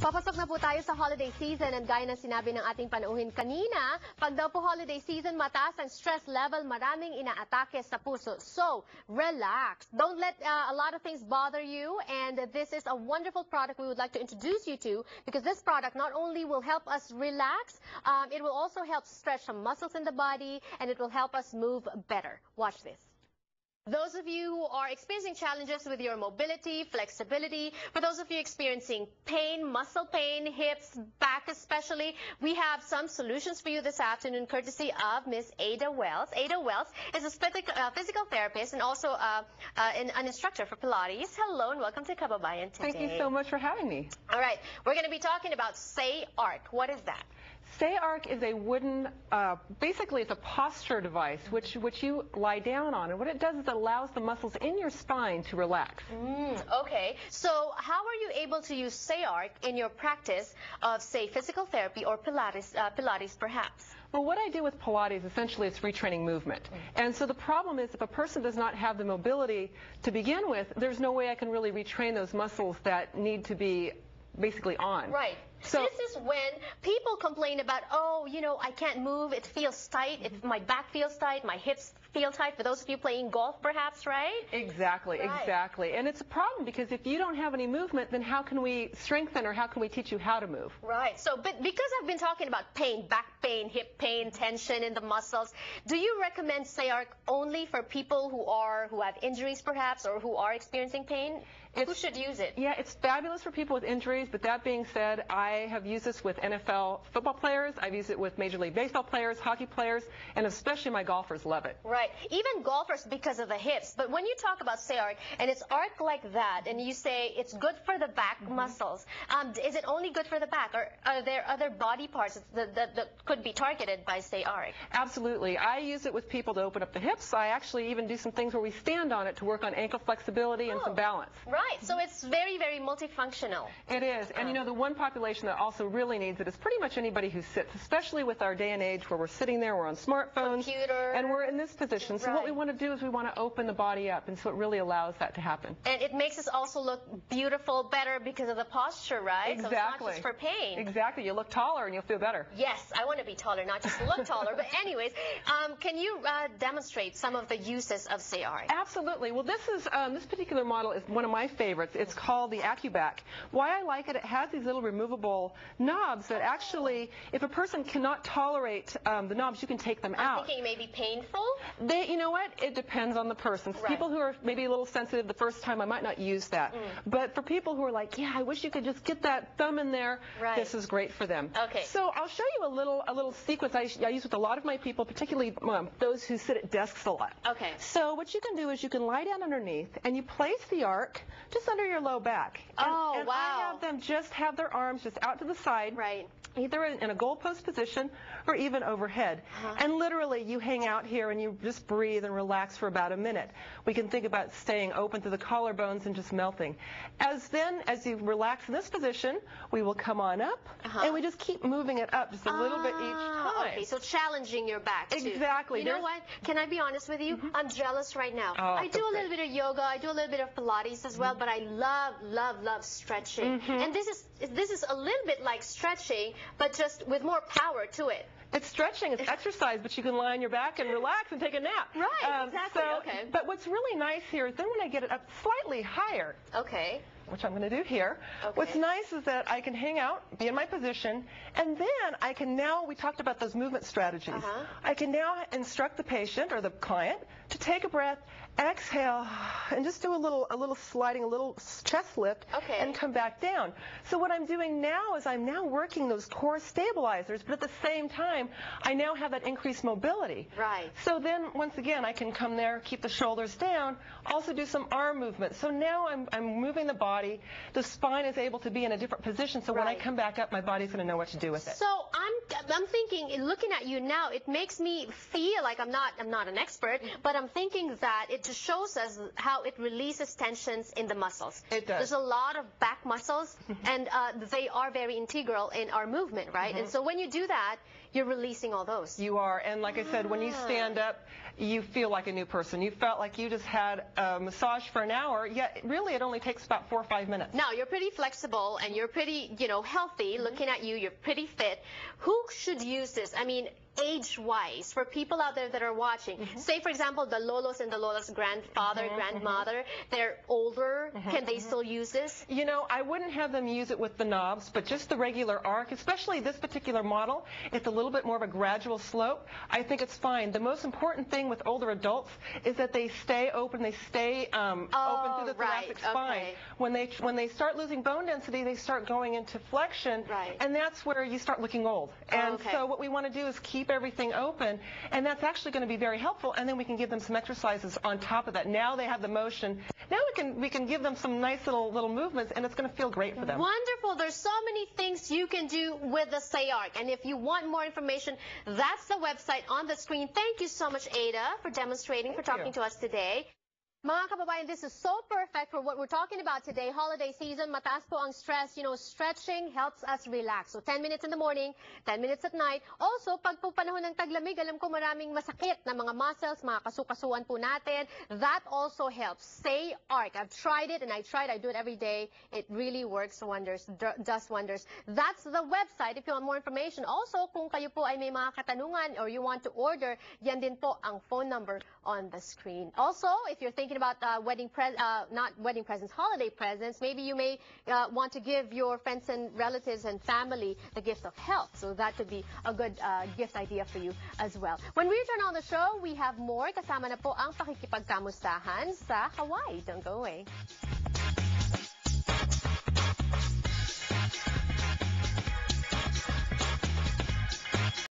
Papasok na po tayo sa holiday season and gaya ng sinabi ng ating panauhin kanina, pag daw po holiday season, mataas ang stress level, maraming inaatake sa puso. So, relax. Don't let a lot of things bother you, and this is a wonderful product we would like to introduce you to, because this product not only will help us relax, it will also help stretch some muscles in the body, and it will help us move better. Watch this. Those of you who are experiencing challenges with your mobility, flexibility, for those of you experiencing pain, muscle pain, hips, back especially, we have some solutions for you this afternoon courtesy of Miss Ada Wells. Ada Wells is a physical therapist and also an instructor for Pilates. Hello and welcome to Kababayan today. Thank you so much for having me. All right, we're going to be talking about Say Arc. What is that? Say Arc is a wooden, basically it's a posture device which you lie down on, and what it does is it allows the muscles in your spine to relax. Okay, so how are you able to use Say Arc in your practice of, say, physical therapy or Pilates perhaps? Well, what I do with Pilates, essentially, it's retraining movement. And so the problem is if a person does not have the mobility to begin with, there's no way I can really retrain those muscles that need to be basically on. Right. So this is when people complain about, oh, you know, I can't move, it feels tight, my back feels tight, my hips feel tight, for those of you playing golf perhaps, right? Exactly, right. Exactly. And it's a problem because if you don't have any movement, then how can we strengthen or how can we teach you how to move? Right. So, but because I've been talking about pain, back pain, hip pain, tension in the muscles, do you recommend Say Arc only for people who have injuries perhaps or who are experiencing pain? Who should use it? Yeah, it's fabulous for people with injuries, but that being said, I have used this with NFL football players, I've used it with Major League Baseball players, hockey players, and especially my golfers love it. Right. Even golfers because of the hips. But when you talk about Say Arc, and it's arc like that, and you say it's good for the back muscles, is it only good for the back, or are there other body parts that could be targeted by Say Arc? Absolutely. I use it with people to open up the hips. I actually even do some things where we stand on it to work on ankle flexibility and some balance. Right, so it's very, very multifunctional. It is, and you know, the one population that also really needs it is pretty much anybody who sits, especially with our day and age where we're sitting there, we're on smartphones, computer, and we're in this position. So what we want to do is we want to open the body up, and so it really allows that to happen. And it makes us also look beautiful, better because of the posture, right? Exactly. So it's not just for pain. Exactly. You'll look taller and you'll feel better. Yes, I want to be taller, not just look taller. But anyways, can you demonstrate some of the uses of Say Arc? Absolutely. Well, this is this particular model is one of my favorites. It's called the AccuBack. Why I like it, it has these little removable knobs that actually, if a person cannot tolerate the knobs, you can take them out. I'm thinking it may be painful? You know what? It depends on the person. For people who are maybe a little sensitive the first time, I might not use that. But for people who are like, yeah, I wish you could just get that thumb in there, this is great for them. Okay. So I'll show you a little sequence I use with a lot of my people, particularly those who sit at desks a lot. Okay. So what you can do is you can lie down underneath and you place the arc just under your low back. And wow. I have them just have their arms just out to the side. Right. Either in a goalpost position or even overhead. And literally you hang out here and you just breathe and relax for about a minute. We can think about staying open to the collarbones and just melting. As you relax in this position, we will come on up and we just keep moving it up just a little bit each time. Okay, so challenging your back too. Exactly. You know what? Can I be honest with you? I'm jealous right now. I do a little bit of yoga, I do a little bit of Pilates as well, but I love stretching. And this is a little bit like stretching, but just with more power to it. It's stretching, it's exercise, but you can lie on your back and relax and take a nap. Right, exactly. Okay. But what's really nice here is then when I get it up slightly higher, which I'm going to do here, what's nice is that I can hang out, be in my position, and then I can now, we talked about those movement strategies, I can now instruct the patient or the client to take a breath, exhale, and just do a little sliding, a little chest lift, and come back down. So what I'm doing now is I'm now working those core stabilizers, but at the same time, I now have that increased mobility. Right. So then, once again, I can come there, keep the shoulders down, also do some arm movement. So now I'm moving the body. The spine is able to be in a different position, so when I come back up, my body's going to know what to do with it. So I'm thinking, looking at you now, it makes me feel like I'm not an expert, but I'm thinking that it just shows us how it releases tensions in the muscles. It does. There's a lot of back muscles, and they are very integral in our movement, right? And so when you do that, you're releasing all those. You are, and like I said, when you stand up, you feel like a new person. You felt like you just had a massage for an hour, yet really it only takes about 4 or 5 minutes. Now, you're pretty flexible and you're pretty, healthy. Looking at you, you're pretty fit. Who should use this? I mean, age-wise, for people out there that are watching, say, for example, the lolos and the lolas, grandfather, grandmother, they're older. Can they still use this? You know, I wouldn't have them use it with the knobs, but just the regular arc, especially this particular model, it's a little bit more of a gradual slope. I think it's fine. The most important thing with older adults is that they stay open, they stay open through the thoracic spine. Okay. When they start losing bone density, they start going into flexion, and that's where you start looking old. And so what we want to do is keep everything open, and that's actually going to be very helpful, and then we can give them some exercises on top of that. Now they have the motion. Now we can give them some nice little movements, and it's going to feel great for them. Wonderful. There's so many things you can do with the SayArc, and if you want more information, that's the website on the screen. Thank you so much, Ada, for demonstrating, for talking to us today. Mga kababayan, this is so perfect for what we're talking about today. Holiday season, mataas po ang stress. Stretching helps us relax. So 10 minutes in the morning, 10 minutes at night. Also, pag po panahon ng taglamig, alam ko maraming masakit na mga muscles, mga kasukasuan po natin. That also helps. SayArc. I've tried it and I do it every day. It really works wonders, does wonders. That's the website if you want more information. Also, kung kayo po ay may mga katanungan or you want to order, yan din po ang phone number on the screen. Also, if you're thinking about not wedding presents, holiday presents, maybe you may want to give your friends and relatives and family the gift of health. So that could be a good gift idea for you as well. When we return on the show, we have more. Kasama na po ang pakikipagkamustahan sa Hawaii. Don't go away.